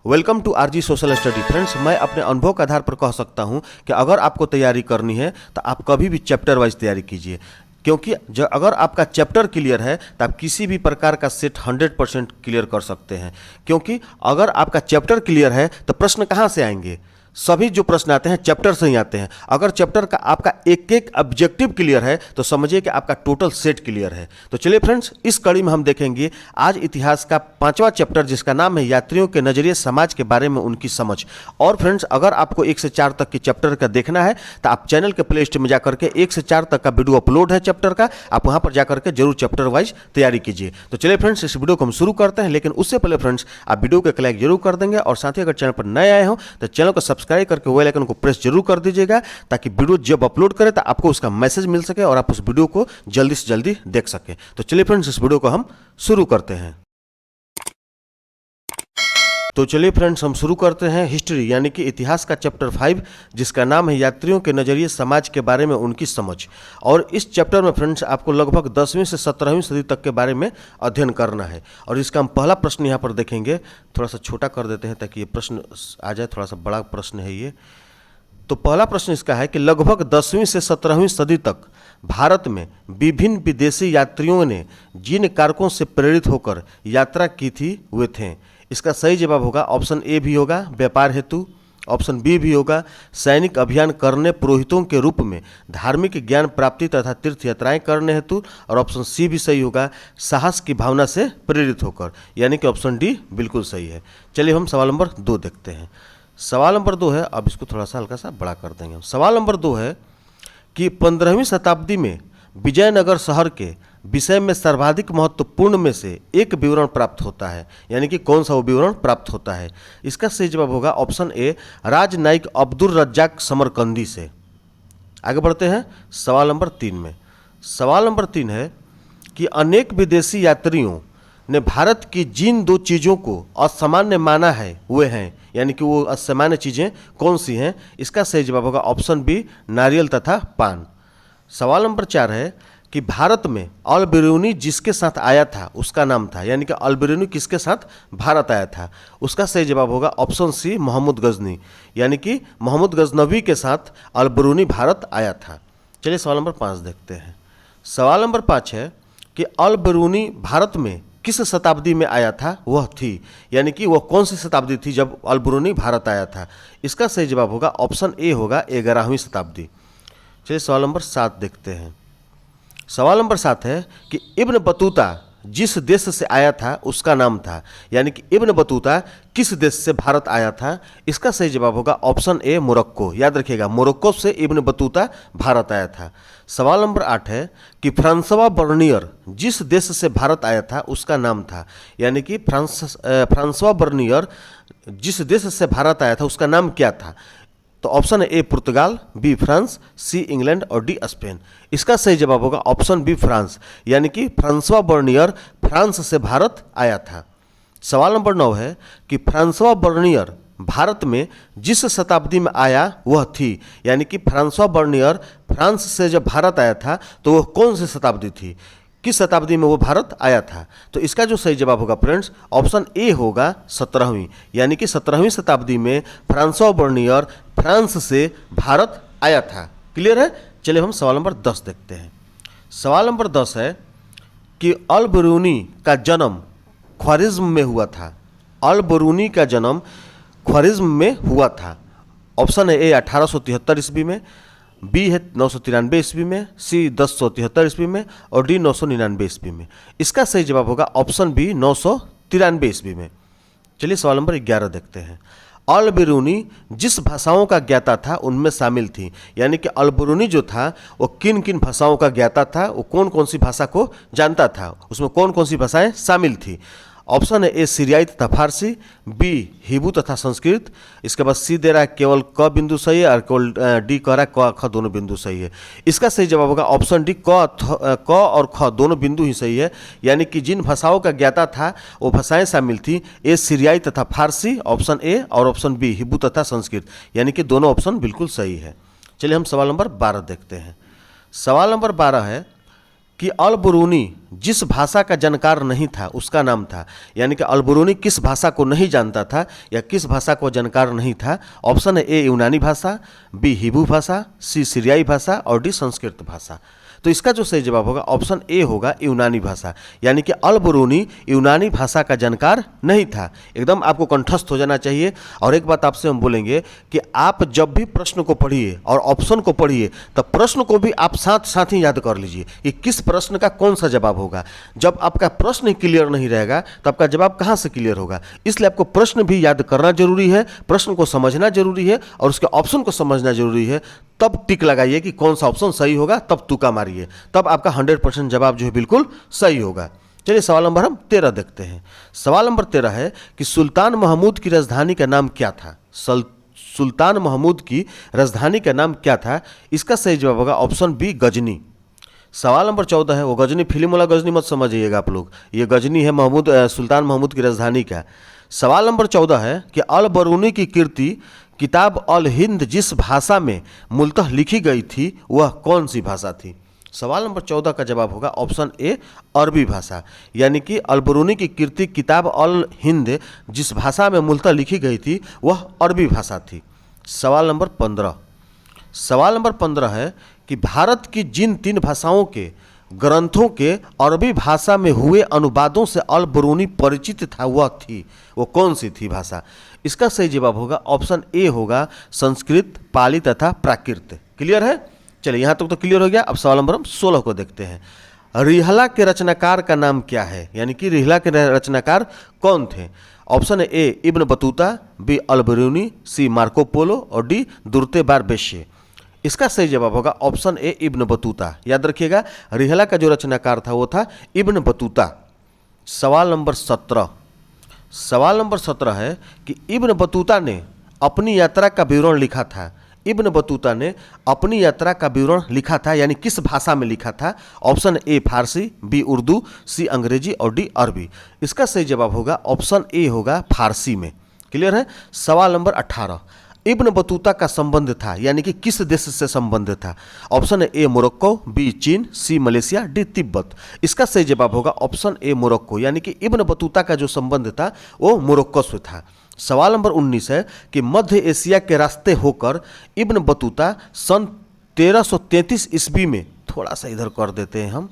Welcome to RG social study. Friends, मैं अपने अनुभव के आधार पर कह सकता हूं कि अगर आपको तैयारी करनी है तो आप कभी भी चैप्टर वाइज तैयारी कीजिए, क्योंकि अगर आपका चैप्टर क्लियर है तो आप किसी भी प्रकार का सेट 100% क्लियर कर सकते हैं। क्योंकि अगर आपका चैप्टर क्लियर है तो प्रश्न कहाँ से आएंगे? सभी जो प्रश्न आते हैं चैप्टर से ही आते हैं। अगर चैप्टर का आपका एक एक ऑब्जेक्टिव क्लियर है तो समझिए कि आपका टोटल सेट क्लियर है। तो चलिए फ्रेंड्स, इस कड़ी में हम देखेंगे आज इतिहास का 5वां चैप्टर, जिसका नाम है यात्रियों के नजरिए समाज के बारे में उनकी समझ। और फ्रेंड्स, अगर आपको 1 से 4 तक के चैप्टर का देखना है तो आप चैनल के प्ले लिस्ट में जाकर के 1 से 4 तक का वीडियो अपलोड है चैप्टर का, आप वहां पर जाकर के जरूर चैप्टर वाइज तैयारी कीजिए। तो चलिए फ्रेंड्स, इस वीडियो को हम शुरू करते हैं, लेकिन उससे पहले फ्रेंड्स आप वीडियो को लाइक जरूर कर देंगे और साथ ही अगर चैनल पर नए आए हो तो चैनल को सब्सक्राइब करके बेल आइकन को प्रेस जरूर कर दीजिएगा, ताकि वीडियो जब अपलोड करें तो आपको उसका मैसेज मिल सके और आप उस वीडियो को जल्दी से जल्दी देख सके। तो चलिए फ्रेंड्स, इस वीडियो को हम शुरू करते हैं। तो चलिए फ्रेंड्स, हम शुरू करते हैं हिस्ट्री यानी कि इतिहास का चैप्टर 5, जिसका नाम है यात्रियों के नजरिए समाज के बारे में उनकी समझ। और इस चैप्टर में फ्रेंड्स आपको लगभग 10वीं से 17वीं सदी तक के बारे में अध्ययन करना है। और इसका हम पहला प्रश्न यहाँ पर देखेंगे, थोड़ा सा छोटा कर देते हैं ताकि ये प्रश्न आ जाए, थोड़ा सा बड़ा प्रश्न है ये। तो पहला प्रश्न इसका है कि लगभग 10वीं से 17वीं सदी तक भारत में विभिन्न विदेशी यात्रियों ने जिन कारकों से प्रेरित होकर यात्रा की थी वे थे। इसका सही जवाब होगा ऑप्शन ए भी होगा व्यापार हेतु, ऑप्शन बी भी होगा सैनिक अभियान करने पुरोहितों के रूप में, धार्मिक ज्ञान प्राप्ति तथा तीर्थ यात्राएं करने हेतु, और ऑप्शन सी भी सही होगा साहस की भावना से प्रेरित होकर, यानी कि ऑप्शन डी बिल्कुल सही है। चलिए हम सवाल नंबर 2 देखते हैं। सवाल नंबर 2 है, अब इसको थोड़ा सा हल्का सा बड़ा कर देंगे हम। सवाल नंबर 2 है कि 15वीं शताब्दी में विजयनगर शहर के विषय में सर्वाधिक महत्वपूर्ण में से एक विवरण प्राप्त होता है, यानी कि कौन सा वो विवरण प्राप्त होता है? इसका सही जवाब होगा ऑप्शन ए राजनायिक अब्दुल रज्जाक समरकंदी से। आगे बढ़ते हैं सवाल नंबर 3 में। सवाल नंबर 3 है कि अनेक विदेशी यात्रियों ने भारत की जिन 2 चीज़ों को असामान्य माना है वे हैं, यानी कि वो असामान्य चीज़ें कौन सी हैं? इसका सही जवाब होगा ऑप्शन बी नारियल तथा पान। सवाल नंबर 4 है कि भारत में अल बिरूनी जिसके साथ आया था उसका नाम था, यानी कि अल बिरूनी किसके साथ भारत आया था? उसका सही जवाब होगा ऑप्शन सी मोहम्मद गजनी, यानी कि मोहम्मद गजनवी के साथ अल बिरूनी भारत आया था। चलिए सवाल नंबर 5 देखते हैं। सवाल नंबर 5 है कि अल बिरूनी भारत में किस शताब्दी में आया था वह थी, यानी कि वह कौन सी शताब्दी थी जब अल बिरूनी भारत आया था? इसका सही जवाब होगा ऑप्शन ए होगा 11वीं शताब्दी। चलिए सवाल नंबर 7 देखते हैं। सवाल नंबर 7 है कि इब्न बतूता जिस देश से आया था उसका नाम था, यानी कि इब्न बतूता किस देश से भारत आया था? इसका सही जवाब होगा ऑप्शन ए मोरक्को। याद रखिएगा, मोरक्को से इब्न बतूता भारत आया था। सवाल नंबर 8 है कि फ्रांसवा बर्नियर जिस देश से भारत आया था उसका नाम था, यानी कि फ्रांसवा बर्नियर जिस देश से भारत आया था उसका नाम क्या था? तो ऑप्शन है ए पुर्तगाल, बी फ्रांस, सी इंग्लैंड और डी स्पेन। इसका सही जवाब होगा ऑप्शन बी फ्रांस, यानी कि फ्रांसवा बर्नियर फ्रांस से भारत आया था। सवाल नंबर 9 है कि फ्रांसवा बर्नियर भारत में जिस शताब्दी में आया वह थी, यानी कि फ्रांसवा बर्नियर फ्रांस से जब भारत आया था तो वह कौन सी शताब्दी थी, किस शताब्दी में वो भारत आया था? तो इसका जो सही जवाब होगा फ्रेंड्स ऑप्शन ए होगा 17वीं, यानी कि 17वीं शताब्दी में फ्रांसवा बर्नियर फ्रांस से भारत आया था। क्लियर है? चलिए हम सवाल नंबर 10 देखते हैं। सवाल नंबर 10 है कि अल बिरूनी का जन्म ख्वारिज्म में हुआ था। अल बिरूनी का जन्म ख्वारिज्म में हुआ था। ऑप्शन है ए 1873 ईस्वी में, बी है 993 ईस्वी में, सी 1073 ईस्वी में और डी 999 ईस्वी में। इसका सही जवाब होगा ऑप्शन बी 993 ईस्वी में। चलिए सवाल नंबर 11 देखते हैं। अल बिरूनी जिस भाषाओं का ज्ञाता था उनमें शामिल थी, यानी कि अल बिरूनी जो था वो किन किन भाषाओं का ज्ञाता था, वो कौन कौन सी भाषा को जानता था, उसमें कौन कौन सी भाषाएं शामिल थी? ऑप्शन है ए सीरियाई तथा फारसी, बी हिब्रू तथा संस्कृत, इसके बाद सी दे रहा है केवल क बिंदु सही है और केवल डी कह रहा है क ख दोनों बिंदु सही है। इसका सही जवाब होगा ऑप्शन डी क और ख दोनों बिंदु ही सही है, यानी कि जिन भाषाओं का ज्ञाता था वो भाषाएं शामिल थी ए सीरियाई तथा फारसी, ऑप्शन ए, और ऑप्शन बी हिब्रू तथा संस्कृत, यानी कि दोनों ऑप्शन बिल्कुल सही है। चलिए हम सवाल नंबर 12 देखते हैं। सवाल नंबर 12 है कि अल-बुरूनी जिस भाषा का जानकार नहीं था उसका नाम था। यानी कि अल-बुरूनी किस भाषा को नहीं जानता था या किस भाषा को जानकार नहीं था। ऑप्शन है ए यूनानी भाषा, बी हिब्रू भाषा, सी सीरियाई भाषा और डी संस्कृत भाषा। तो इसका जो सही जवाब होगा ऑप्शन ए होगा यूनानी भाषा। यानी कि अल-बुरूनी यूनानी भाषा का जानकार नहीं था। एकदम आपको कंठस्थ हो जाना चाहिए। और एक बात आपसे हम बोलेंगे कि आप जब भी प्रश्न को पढ़िए और ऑप्शन को पढ़िए तब प्रश्न को भी आप साथ साथ ही याद कर लीजिए कि किस प्रश्न का कौन सा जवाब होगा। जब आपका प्रश्न क्लियर नहीं रहेगा तो आपका जवाब कहाँ से क्लियर होगा। इसलिए आपको प्रश्न भी याद करना जरूरी है, प्रश्न को समझना जरूरी है और उसके ऑप्शन को समझना जरूरी है। तब टिक लगाइए कि कौन सा ऑप्शन सही होगा, तब तुक्का मारिए, तब आपका 100% जवाब जो है बिल्कुल सही होगा। चलिए सवाल नंबर हम 13 देखते हैं। सवाल नंबर 13 है कि सुल्तान महमूद की राजधानी का नाम क्या था। सुल्तान महमूद की राजधानी का नाम क्या था। इसका सही जवाब होगा ऑप्शन बी गजनी। सवाल नंबर 14 है, वो गजनी फिल्म वाला गजनी मत समझिएगा आप लोग, ये गजनी है सुल्तान महमूद की राजधानी का। सवाल नंबर 14 है कि अल-बरूनी की कीर्ति किताब अल हिंद जिस भाषा में मूलतः लिखी गई थी वह कौन सी भाषा थी। सवाल नंबर 14 का जवाब होगा ऑप्शन ए अरबी भाषा। यानी कि अल-बरूनी की कीर्ति किताब अल हिंद जिस भाषा में मूलतः लिखी गई थी वह अरबी भाषा थी। सवाल नंबर 15 है कि भारत की जिन 3 भाषाओं के ग्रंथों के अरबी भाषा में हुए अनुवादों से अल-बरूनी परिचित था वो कौन सी थी भाषा। इसका सही जवाब होगा ऑप्शन ए होगा संस्कृत, पाली तथा प्राकृत। क्लियर है। चलिए यहाँ तक तो क्लियर हो गया। अब सवाल नंबर 16 को देखते हैं। रिहला के रचनाकार का नाम क्या है। यानी कि रिहला के रचनाकार कौन थे। ऑप्शन है ए इब्न बतूता, बी अल-बरूनी, सी मार्को पोलो और डी दुर्ते बार बेशे। इसका सही जवाब होगा ऑप्शन ए इब्न बतूता। याद रखिएगा रिहला का जो रचनाकार था वो था इब्न बतूता। सवाल नंबर 17 है कि इब्न बतूता ने अपनी यात्रा का विवरण लिखा था। इब्न बतूता ने अपनी यात्रा का विवरण लिखा था यानी किस भाषा में लिखा था। Option A Farsi, B Urdu, C Angrezi और डी अरबी। इसका सही जवाब होगा ऑप्शन ए होगा फारसी में। क्लियर है। सवाल नंबर 18, इब्न बतूता का संबंध था यानी कि किस देश से संबंध था। ऑप्शन ए मोरक्को, बी चीन, सी मलेशिया, डी तिब्बत। इसका सही जवाब होगा ऑप्शन ए मोरक्को। यानी कि इब्न बतूता का जो संबंध था वो मोरक्को से था। सवाल नंबर 19 है कि मध्य एशिया के रास्ते होकर इब्न बतूता सन 1333 ईस्वी में, थोड़ा सा इधर कर देते हैं हम,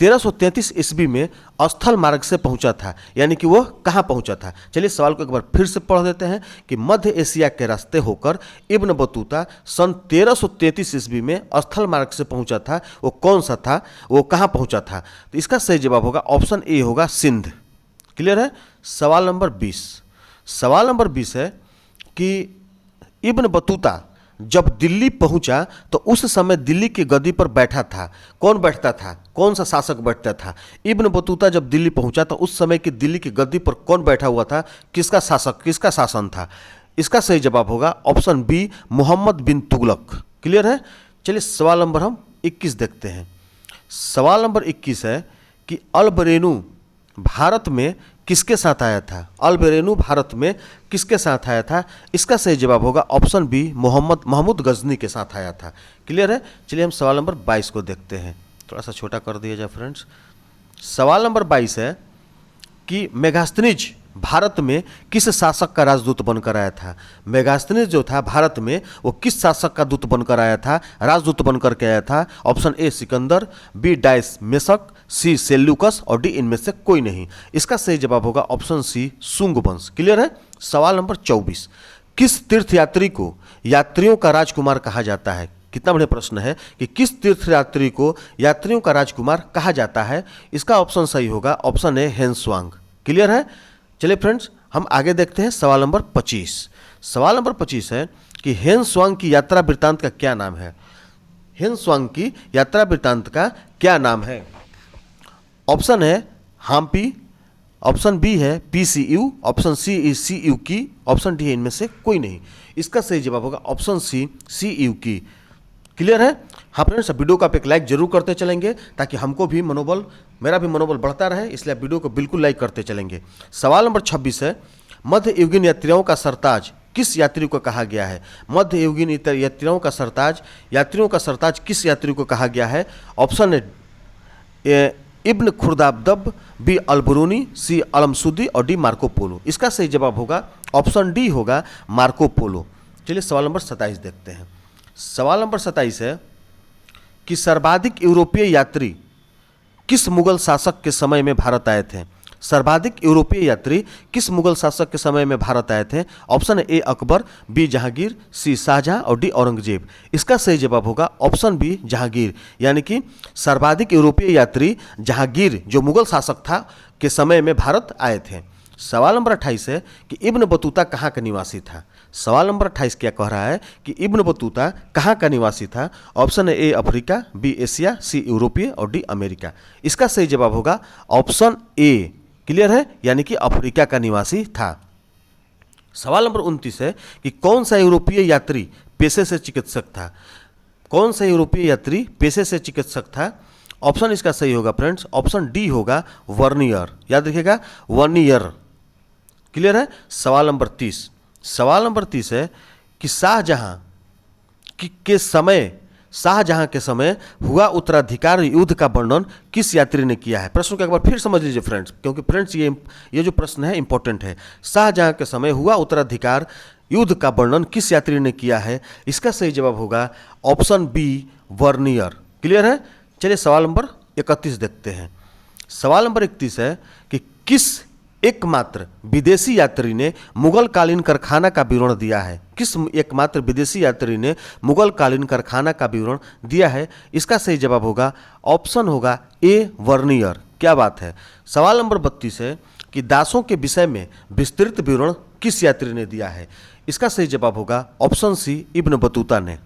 1333 ईस्वी में स्थल मार्ग से पहुंचा था। यानी कि वह कहाँ पहुंचा था। चलिए सवाल को एक बार फिर से पढ़ देते हैं कि मध्य एशिया के रास्ते होकर इब्न बतूता सन 1333 ईस्वी में स्थल मार्ग से पहुंचा था, वो कौन सा था, वो कहाँ पहुंचा था। तो इसका सही जवाब होगा ऑप्शन ए होगा सिंध। क्लियर है। सवाल नंबर 20 है कि इब्न बतूता जब दिल्ली पहुंचा तो उस समय दिल्ली की गद्दी पर बैठा था। कौन बैठता था, कौन सा शासक बैठता था। इब्न बतूता जब दिल्ली पहुंचा तो उस समय की दिल्ली की गद्दी पर कौन बैठा हुआ था, किसका शासन था। इसका सही जवाब होगा ऑप्शन बी मोहम्मद बिन तुगलक। क्लियर है। चलिए सवाल नंबर हम 21 देखते हैं। सवाल नंबर 21 है कि अल-बरेनू भारत में किसके साथ आया था। अल-बरेनू भारत में किसके साथ आया था। इसका सही जवाब होगा ऑप्शन बी महमूद गजनी के साथ आया था। क्लियर है। चलिए हम सवाल नंबर 22 को देखते हैं। थोड़ा सा छोटा कर दिया जाए फ्रेंड्स। सवाल नंबर 22 है कि मेगास्थनीज भारत में किस शासक का राजदूत बनकर आया था। मेगास्थनीज जो था भारत में वो किस शासक का दूत बनकर आया था, राजदूत बनकर के आया था। ऑप्शन ए सिकंदर, बी डायस मेशक, सी सेल्यूकस और डी इनमें से कोई नहीं। इसका सही जवाब होगा ऑप्शन सी सुंग वंश। क्लियर है। सवाल नंबर 24, किस तीर्थयात्री को यात्रियों का राजकुमार कहा जाता है। कितना बढ़िया प्रश्न है कि किस तीर्थयात्री को यात्रियों का राजकुमार कहा जाता है। इसका ऑप्शन सही होगा ऑप्शन ए हेनस्वांग। क्लियर है। चलिए फ्रेंड्स हम आगे देखते हैं। सवाल नंबर 25। सवाल नंबर 25 है कि हेनस्वांग की यात्रा वृत्तांत का क्या नाम है। हेनस्वांग की यात्रा वृत्तांत का क्या नाम है। ऑप्शन है हाम्पी, ऑप्शन बी है PCU, ऑप्शन सी CU की, ऑप्शन डी है इनमें से कोई नहीं। इसका सही जवाब होगा ऑप्शन सी CU की। क्लियर है। हाँ फ्रेंड्स वीडियो को आप एक लाइक जरूर करते चलेंगे ताकि हमको भी मेरा भी मनोबल बढ़ता रहे, इसलिए आप वीडियो को बिल्कुल लाइक करते चलेंगे। सवाल नंबर 26 है मध्य युगीन यात्रियों का सरताज किस यात्री को कहा गया है। मध्य युगीन यात्रियों का सरताज किस यात्री को कहा गया है। ऑप्शन है इब्न खुर्दाब्दब, बी अलबरूनी, सी अलमसूदी और डी मार्को पोलो। इसका सही जवाब होगा ऑप्शन डी होगा मार्को पोलो। चलिए सवाल नंबर 27 देखते हैं। सवाल नंबर 27 है कि सर्वाधिक यूरोपीय यात्री किस मुगल शासक के समय में भारत आए थे? सर्वाधिक यूरोपीय यात्री किस मुगल शासक के समय में भारत आए थे? Option A Akbar, B Jahangir, C Shahjahan और डी औरंगजेब। इसका सही जवाब होगा ऑप्शन बी जहांगीर, यानी कि सर्वाधिक यूरोपीय यात्री जहांगीर जो मुगल शासक था के समय में भारत आए थे। सवाल नंबर 28 है कि इब्न बतूता कहाँ का निवासी था? सवाल नंबर 28 क्या कह रहा है कि इब्न बतूता कहाँ का निवासी था? Option A Africa, B Asia, C यूरोपीय और डी अमेरिका। इसका सही जवाब होगा ऑप्शन ए। क्लियर है, यानी कि अफ्रीका का निवासी था। सवाल नंबर 29 है कि कौन सा यूरोपीय यात्री पेशे से चिकित्सक था? कौन सा यूरोपीय यात्री पेशे से चिकित्सक था? ऑप्शन इसका सही होगा फ्रेंड्स, ऑप्शन डी होगा वर्नियर। याद रखिएगा वर्नियर। क्लियर है। सवाल नंबर 30। सवाल नंबर 30 है कि शाहजहां के समय हुआ उत्तराधिकार युद्ध का वर्णन किस यात्री ने किया है? प्रश्न को एक बार फिर समझ लीजिए फ्रेंड्स, क्योंकि फ्रेंड्स ये जो प्रश्न है इंपॉर्टेंट है। शाहजहां के समय हुआ उत्तराधिकार युद्ध का वर्णन किस यात्री ने किया है? इसका सही जवाब होगा ऑप्शन बी वर्नियर। क्लियर है। चलिए सवाल नंबर 31 देखते हैं। सवाल नंबर 31 है कि किस एकमात्र विदेशी यात्री ने मुगल कालीन कारखाना का विवरण दिया है? किस एकमात्र विदेशी यात्री ने मुगल कालीन कारखाना का विवरण दिया है? इसका सही जवाब होगा ऑप्शन होगा ए वर्नियर। क्या बात है। सवाल नंबर 32 है कि दासों के विषय में विस्तृत विवरण किस यात्री ने दिया है? इसका सही जवाब होगा ऑप्शन सी इब्न बतूता ने।